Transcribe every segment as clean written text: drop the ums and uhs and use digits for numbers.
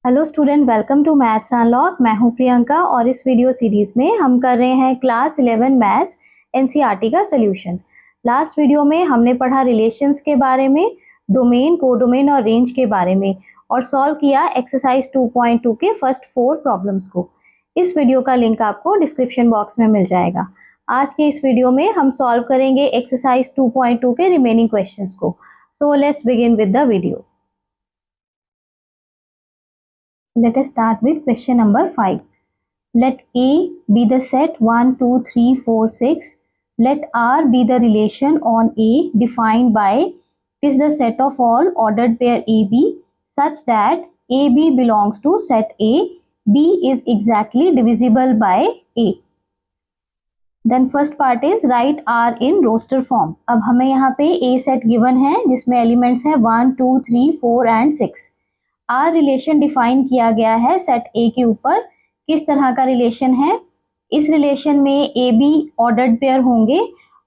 Hello student, welcome to maths unlock. मैं हूं प्रियंका और इस वीडियो सीरीज में हम कर रहे हैं क्लास 11 मैथ्स एनसीईआरटी का सोल्यूशन। लास्ट वीडियो में हमने पढ़ा रिलेशंस के बारे में, डोमेन, कोडोमेन और रेंज के बारे में और सॉल्व किया एक्सरसाइज 2.2 के फर्स्ट 4 प्रॉब्लम्स को। इस वीडियो का लिंक आपको डिस्क्रिप्शन बॉक्स में मिल जाएगा। आज के इस वीडियो में हम सॉल्व करेंगे एक्सरसाइज 2.2 के रिमेनिंग क्वेश्चंस को। So let's begin with the video. Let us start with question number 5. Let A be the set 1, 2, 3, 4, 6. Let R be the relation on A defined by it is the set of all ordered pair AB such that AB belongs to set A. B is exactly divisible by A. Then first part is write R in roster form. अब हमें यहाँ पे A set given है जिसमें elements हैं 1, 2, 3, 4 and 6. Are relation define किया गया है सेट ए के ऊपर। किस तरह का रिलेशन है? इस रिलेशन में ए बी ऑर्डर्ड पेयर होंगे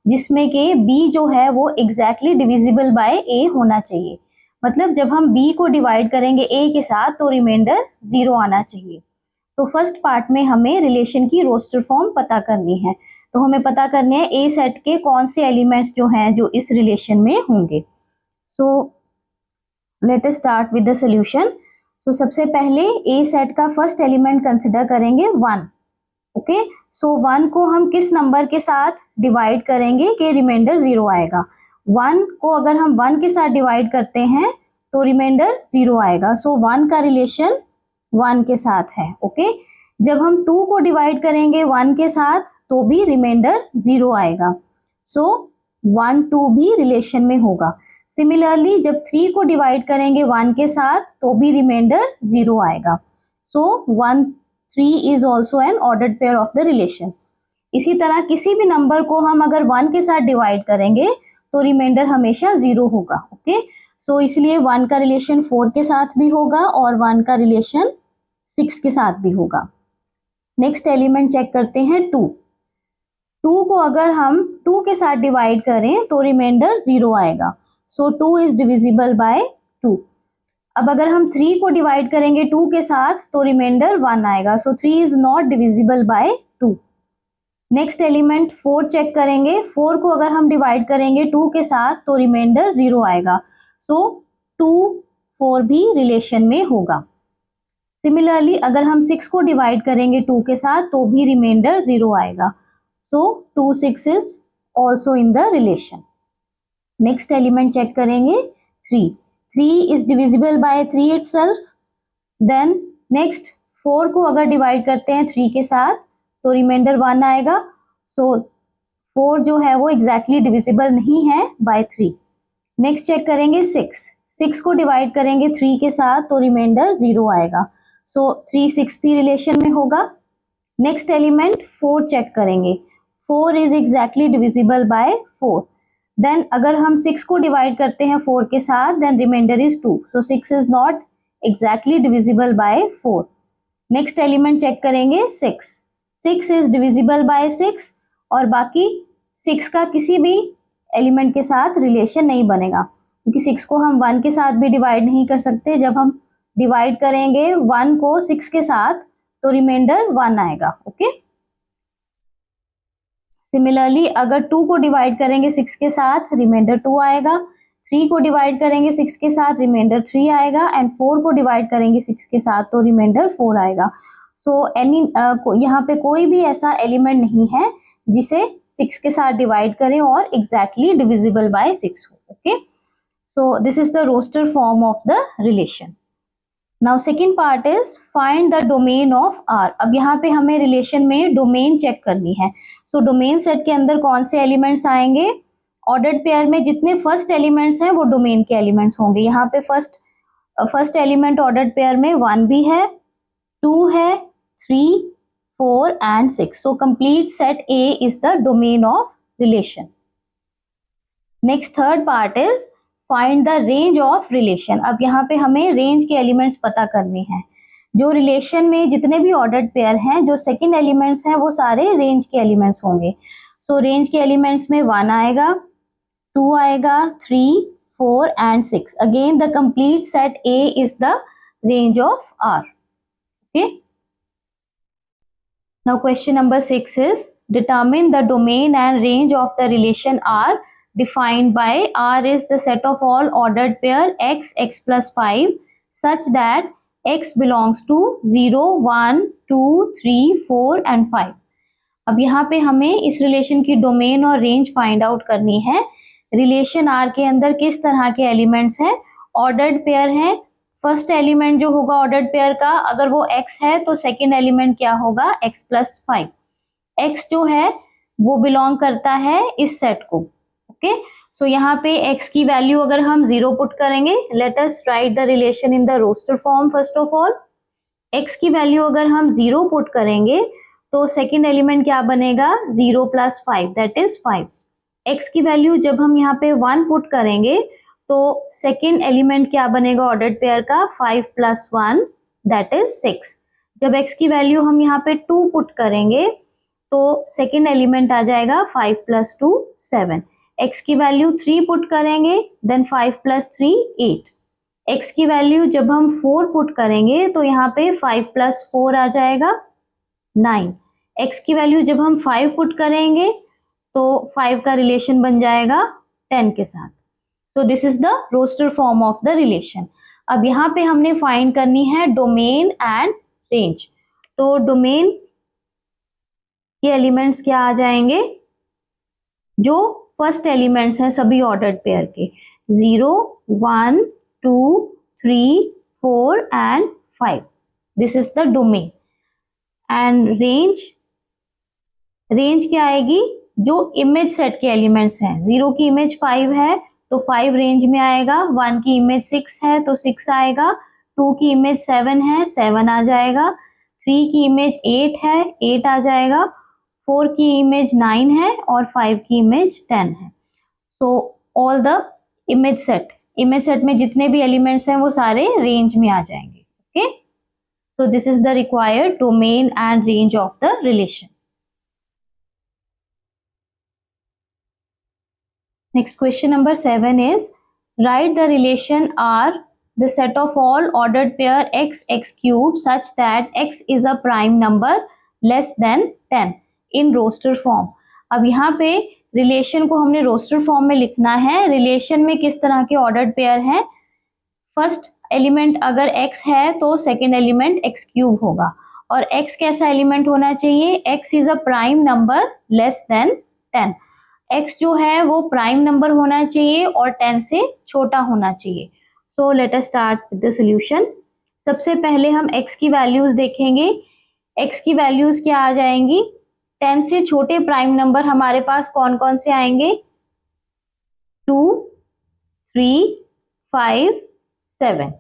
जिसमें के बी जो है वो एग्जैक्टली डिविजिबल बाय ए होना चाहिए। मतलब जब हम बी को डिवाइड करेंगे ए के साथ तो रिमाइंडर 0 आना चाहिए। तो फर्स्ट पार्ट में हमें रिलेशन की रोस्टर फॉर्म पता करनी है। तो हमें पता करने हैं ए सेट के कौन से एलिमेंट्स जो हैं जो इस रिलेशन में होंगे। So let us start with the solution. तो सबसे पहले ए सेट का फर्स्ट एलिमेंट कंसिडर करेंगे 1। ओके, सो 1 को हम किस नंबर के साथ डिवाइड करेंगे कि रिमाइंडर 0 आएगा? 1 को अगर हम 1 के साथ डिवाइड करते हैं तो रिमाइंडर 0 आएगा। सो 1 का रिलेशन 1 के साथ है। ओके, जब हम 2 को डिवाइड करेंगे 1 के साथ तो भी रिमाइंडर 0 आएगा। सो 1, 2 भी रिलेशन में होगा। सिमिलरली जब 3 को डिवाइड करेंगे 1 के साथ तो भी रिमाइंडर 0 आएगा। सो 1, 3 is also an ordered pair of the relation. इसी तरह किसी भी नंबर को हम अगर 1 के साथ डिवाइड करेंगे तो रिमाइंडर हमेशा 0 होगा। ओके, सो इसलिए 1 का रिलेशन 4 के साथ भी होगा और 1 का रिलेशन 6 के साथ भी होगा। नेक्स्ट एलिमेंट चेक करते हैं 2। 2 को अगर हम 2 के साथ डिवाइड करें तो रिमाइंडर 0 आएगा। So 2 is divisible by 2। अब अगर हम 3 को डिवाइड करेंगे 2 के साथ तो रिमाइंडर 1 आएगा। So 3 is not divisible by 2। Next element 4 check करेंगे। 4 को अगर हम डिवाइड करेंगे 2 के साथ तो रिमाइंडर 0 आएगा। सो 2, 4 भी रिलेशन में होगा। सिमिलरली अगर हम 6 को डिवाइड करेंगे 2 के साथ तो भी रिमाइंडर 0 आएगा। So 2, 6 is also in the relation. Next element check करेंगे 3। 3 is divisible by 3 itself. Then next 4 को अगर डिवाइड करते हैं 3 के साथ तो रिमाइंडर 1 आएगा। सो 4 जो है वो एग्जैक्टली डिविजिबल नहीं है बाय 3। नेक्स्ट चेक करेंगे 6। 6 को डिवाइड करेंगे 3 के साथ तो रिमाइंडर 0 आएगा। सो 3, 6 भी रिलेशन में होगा। नेक्स्ट एलिमेंट 4 चेक करेंगे। 4 is exactly divisible by 4। Then अगर हम 6 को डिवाइड करते हैं 4 के साथ then reminder is 2। So 6 is not exactly divisible by 4। Next element check करेंगे 6। 6 इज डिविजिबल बाय 6 और बाकी 6 का किसी भी एलिमेंट के साथ रिलेशन नहीं बनेगा क्योंकि 6 को हम 1 के साथ भी डिवाइड नहीं कर सकते। जब हम डिवाइड करेंगे 1 को 6 के साथ तो रिमाइंडर 1 आएगा। ओके, सिमिलरली अगर 2 को डिवाइड करेंगे 6 के साथ रिमाइंडर 2 आएगा। 3 को डिवाइड करेंगे 6 के साथ रिमाइंडर 3 आएगा एंड 4 को डिवाइड करेंगे 6 के साथ तो रिमाइंडर 4 आएगा। सो यहाँ पे कोई भी ऐसा एलिमेंट नहीं है जिसे 6 के साथ डिवाइड करें और एग्जैक्टली डिविजिबल बाय 6 हो। Okay, so this is the roster form of the relation. Now second part is find the domain of R. अब यहाँ पे हमें रिलेशन में डोमेन चेक करनी है। सो डोमेन सेट के अंदर कौन से एलिमेंट्स आएंगे? ऑर्डर्ड पेयर में जितने फर्स्ट एलिमेंट्स हैं वो डोमेन के एलिमेंट्स होंगे। यहाँ पे फर्स्ट एलिमेंट ऑर्डर्ड पेयर में 1 भी है, 2 है, 3, 4 and 6। So complete set A is the domain of relation. Next third part is find the range of relation. अब यहाँ पे हमें रेंज के एलिमेंट्स पता करने हैं। जो रिलेशन में जितने भी ऑर्डर्ड पेयर हैं जो सेकंड एलिमेंट्स हैं वो सारे रेंज के एलिमेंट्स होंगे। सो रेंज के एलिमेंट्स में 1 आएगा, 2 आएगा, 3, 4 and 6। Again the complete set A is the range of R. Okay. Now question number 6 is determine the domain and range of the relation R defined by R is the set of all ordered pair x, x plus 5 such that x belongs to 0, 1, 2, 3, 4 and 5. अब यहाँ पे हमें इस relation की domain और range find out करनी है। Relation are के अंदर किस तरह के एलिमेंट्स हैं? ऑर्डर्ड पेयर है। फर्स्ट एलिमेंट जो होगा ऑर्डर्ड पेयर का, अगर वो x है तो सेकेंड एलिमेंट क्या होगा? x plus 5। x जो है वो बिलोंग करता है इस सेट को। ओके, सो यहाँ पे x की वैल्यू अगर हम 0 पुट करेंगे, let us write the relation in the roster form. First of all x की वैल्यू अगर हम 0 पुट करेंगे तो सेकेंड एलिमेंट क्या बनेगा? 0 प्लस 5 दैट इज 5। x की वैल्यू जब हम यहाँ पे 1 पुट करेंगे तो सेकेंड एलिमेंट क्या बनेगा ऑर्डर्ड पेयर का? 5 प्लस 1 दैट इज 6। जब x की वैल्यू हम यहाँ पे 2 पुट करेंगे तो सेकेंड एलिमेंट आ जाएगा 5 प्लस 2 7। x की वैल्यू 3 पुट करेंगे देन 5 प्लस 3 8। x की वैल्यू जब हम 4 पुट करेंगे तो यहाँ पे 5 प्लस 4 आ जाएगा 9। x की वैल्यू जब हम 5 पुट करेंगे तो 5 का रिलेशन बन जाएगा 10 के साथ। तो this is the roster form of the relation. अब यहाँ पे हमने फाइंड करनी है डोमेन एंड रेंज। तो डोमेन के एलिमेंट्स क्या आ जाएंगे? जो फर्स्ट एलिमेंट्स हैं सभी ऑर्डर्ड पेयर के, 0, 1, 2, 3, 4 and 5। This is the domain. And range क्या आएगी? जो इमेज सेट के एलिमेंट्स हैं, 0 की इमेज 5 है तो 5 रेंज में आएगा, 1 की इमेज 6 है तो 6 आएगा, 2 की इमेज 7 है 7 आ जाएगा, 3 की इमेज 8 है 8 आ जाएगा, 4 की इमेज 9 है और 5 की इमेज 10 है। So all the image set में जितने भी एलिमेंट्स हैं वो सारे रेंज में आ जाएंगे। Okay, so this is the required domain and range of the relation. Next question number 7 is write the relation R, the set of all ordered pair x, x cube such that x is a prime number less than 10 in roster form. अब यहाँ पे relation को हमने roster form में लिखना है। Relation में किस तरह के ऑर्डर्ड पेयर हैं? फर्स्ट एलिमेंट अगर x है तो सेकेंड एलिमेंट x क्यूब होगा, और x कैसा एलिमेंट होना चाहिए? x is a prime number less than 10। x जो है वो प्राइम नंबर होना चाहिए और 10 से छोटा होना चाहिए। So let us start with the solution. सबसे पहले हम x की वैल्यूज देखेंगे। x की वैल्यूज क्या आ जाएंगी? 10 से छोटे प्राइम नंबर हमारे पास कौन कौन से आएंगे? 2, 3, 5, 7।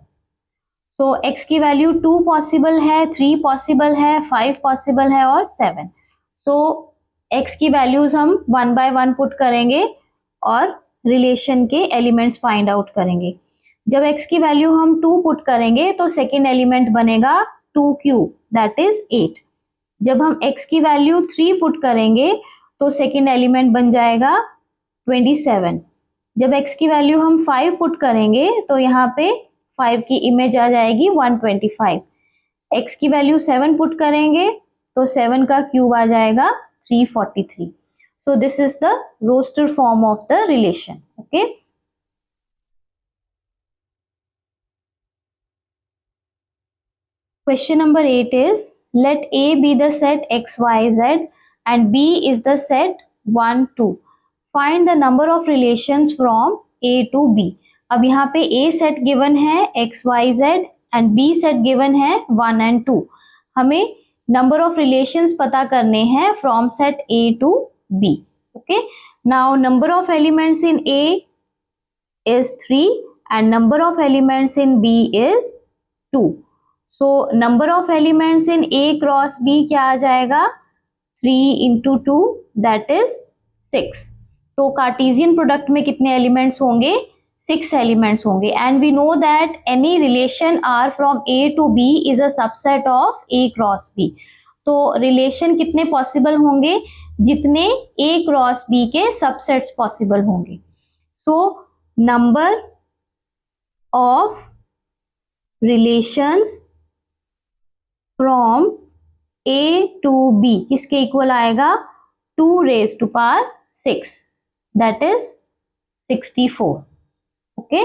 तो x की वैल्यू 2 पॉसिबल है, 3 पॉसिबल है, 5 पॉसिबल है और 7। तो x की वैल्यूज हम 1 बाय 1 पुट करेंगे और रिलेशन के एलिमेंट्स फाइंड आउट करेंगे। जब x की वैल्यू हम 2 पुट करेंगे तो सेकेंड एलिमेंट बनेगा 2 क्यूब दैट इज 8। जब हम x की वैल्यू 3 पुट करेंगे तो सेकेंड एलिमेंट बन जाएगा 27। जब x की वैल्यू हम 5 पुट करेंगे तो यहाँ पे 5 की इमेज आ जाएगी 125। x की वैल्यू 7 पुट करेंगे तो 7 का क्यूब आ जाएगा 343। So this is the roster form of the relation. Okay, question number 8 is let A be the set x, y, z and B is the set 1, 2. Find the number of relations from A to B. अब यहाँ पे A set given है x, y, z and B set given है 1 and 2। हमें number of relations पता करने हैं from set A to B. Okay, now number of elements in A is 3 and number of elements in B is 2. So number of elements in A cross B क्या आ जाएगा? 3 into 2 that is 6. तो Cartesian product में कितने elements होंगे? 6 elements होंगे। And we know that any relation R from A to B is a subset of A cross B. तो relation कितने possible होंगे? जितने A क्रॉस B के सबसेट्स पॉसिबल होंगे। So number of relations from A to B किसके equal आएगा, 2⁶, that is 64। Okay,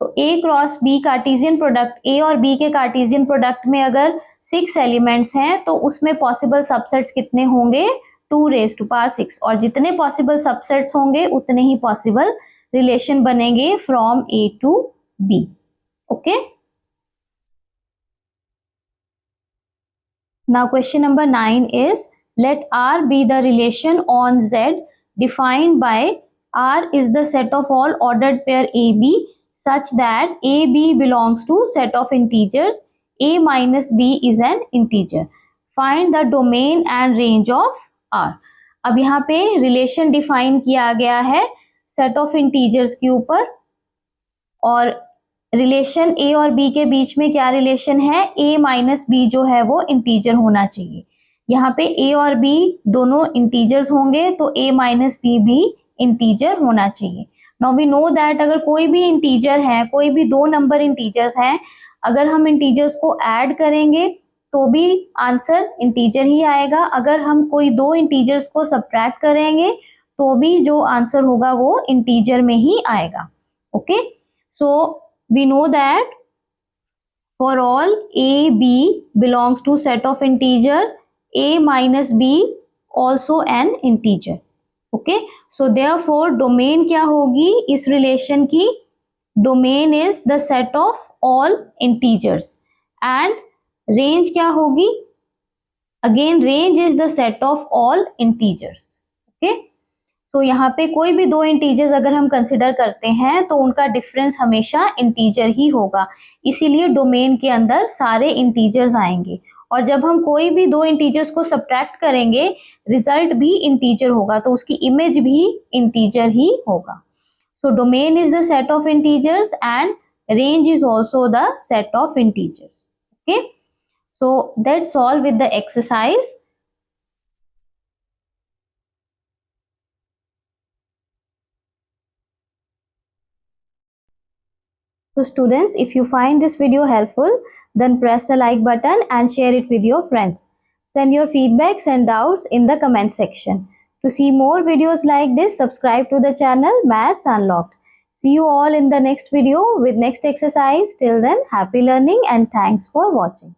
तो A cross B cartesian product, A और बी के कार्टेशियन प्रोडक्ट में अगर 6 एलिमेंट्स हैं तो उसमें पॉसिबल सबसेट्स कितने होंगे, 2⁶, और जितने पॉसिबल सबसेट्स होंगे उतने ही पॉसिबल रिलेशन बनेंगे from A to B. Okay, now question number 9 is let R be the relation on Z defined by R is the set of all ordered pair AB such that AB belongs to set of integers, A minus B is an integer. Find the domain and range of R. अब यहाँ पे relation define किया गया है set of integers के ऊपर, और relation ए और बी के बीच में क्या रिलेशन है, ए माइनस बी जो है वो इंटीजर होना चाहिए। यहाँ पे ए और बी दोनों इंटीजर्स होंगे तो ए माइनस बी भी इंटीजर होना चाहिए। नाउ वी नो दैट अगर कोई भी इंटीजर है, कोई भी दो नंबर इंटीजर्स हैं, अगर हम इंटीजर्स को ऐड करेंगे तो भी आंसर इंटीजर ही आएगा। अगर हम कोई दो इंटीजर्स को सब्ट्रैक्ट करेंगे तो भी जो आंसर होगा वो इंटीजर में ही आएगा। Okay, so we know that for all a b belongs to set of integer, a minus b also an integer. Okay, so therefore domain क्या होगी इस रिलेशन की, domain is the set of all integers and range क्या होगी, again range is the set of all integers. Okay, तो यहाँ पे कोई भी दो इंटीजर्स अगर हम कंसिडर करते हैं तो उनका डिफरेंस हमेशा इंटीजर ही होगा, इसीलिए डोमेन के अंदर सारे इंटीजर्स आएंगे। और जब हम कोई भी दो इंटीजर्स को सब्ट्रैक्ट करेंगे रिजल्ट भी इंटीजर होगा, तो उसकी इमेज भी इंटीजर ही होगा। So domain is the set of integers and range is also the set of integers. Okay, so that's all with the exercise. So students, if you find this video helpful, then press the like button and share it with your friends. Send your feedbacks and doubts in the comment section. To see more videos like this, subscribe to the channel Maths Unlocked. See you all in the next video with next exercise. Till then, happy learning and thanks for watching.